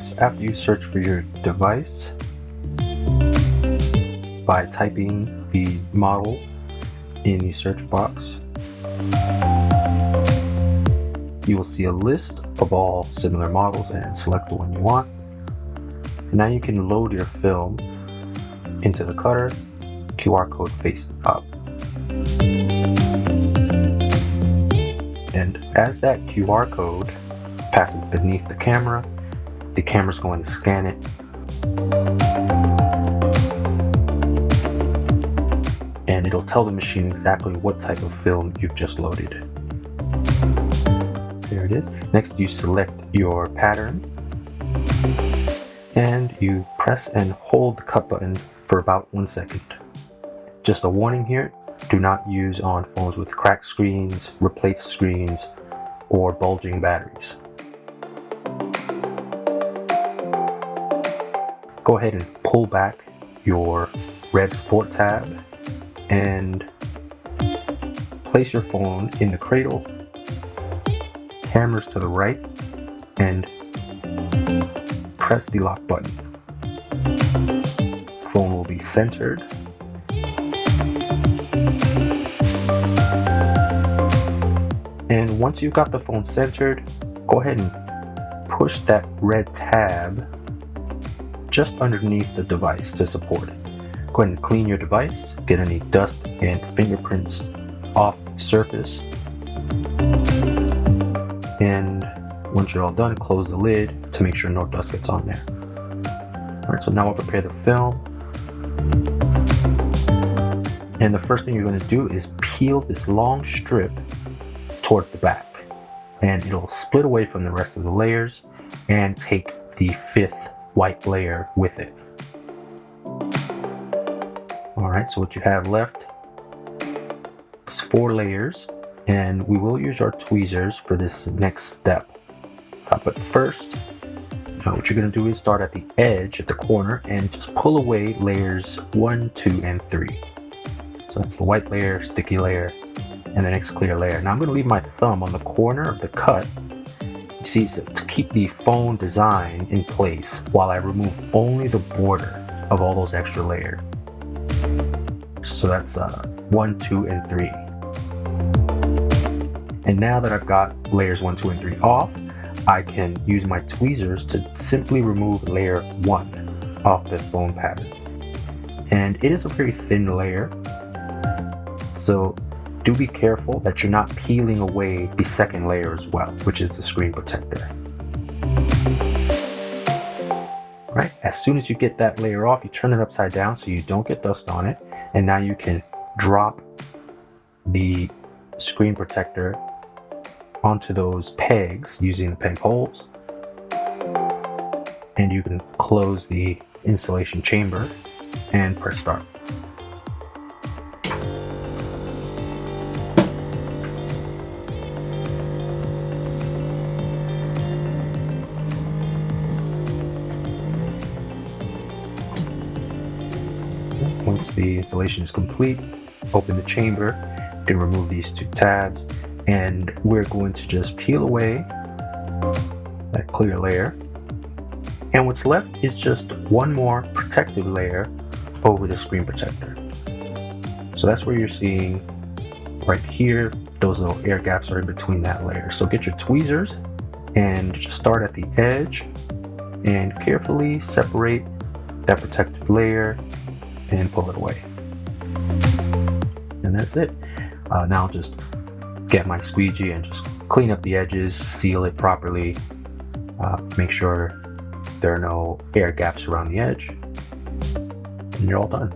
Alright, so after you search for your device by typing the model in the search box, you will see a list of all similar models and select the one you want. And now you can load your film into the cutter, QR code face up. And as that QR code passes beneath the camera is going to scan it. And it'll tell the machine exactly what type of film you've just loaded. There it is. Next, you select your pattern and you press and hold the cut button for about 1 second. Just a warning here, do not use on phones with cracked screens, replaced screens, or bulging batteries. Go ahead and pull back your red support tab and place your phone in the cradle, cameras to the right, and press the lock button. Phone will be centered. And once you've got the phone centered, go ahead and push that red tab just underneath the device to support it. Go ahead and clean your device, get any dust and fingerprints off the surface. And once you're all done, close the lid to make sure no dust gets on there. Alright, so now we'll prepare the film. And the first thing you're going to do is peel this long strip toward the back. And it'll split away from the rest of the layers and take the 5th white layer with it. Alright, so what you have left is 4 layers, and we will use our tweezers for this next step. But first, what you're going to do is start at the edge, at the corner, and just pull away layers 1, 2, and 3. So that's the white layer, sticky layer, and the next clear layer. Now I'm going to leave my thumb on the corner of the cut, you see, so to keep the phone design in place while I remove only the border of all those extra layers. So that's 1, 2, and 3. And now that I've got layers 1, 2, and 3 off, I can use my tweezers to simply remove layer 1 off the phone pattern. And it is a very thin layer, so do be careful that you're not peeling away the second layer as well, which is the screen protector. Right, as soon as you get that layer off, you turn it upside down so you don't get dust on it, and now you can drop the screen protector onto those pegs using the peg holes, and you can close the installation chamber and press start. Once the installation is complete, open the chamber and remove these 2 tabs, and we're going to just peel away that clear layer, and what's left is just one more protective layer over the screen protector. So that's where you're seeing right here, those little air gaps are in between that layer. So get your tweezers and just start at the edge and carefully separate that protective layer and pull it away. And that's it. Now I'll just get my squeegee and just clean up the edges, seal it properly, make sure there are no air gaps around the edge, and you're all done.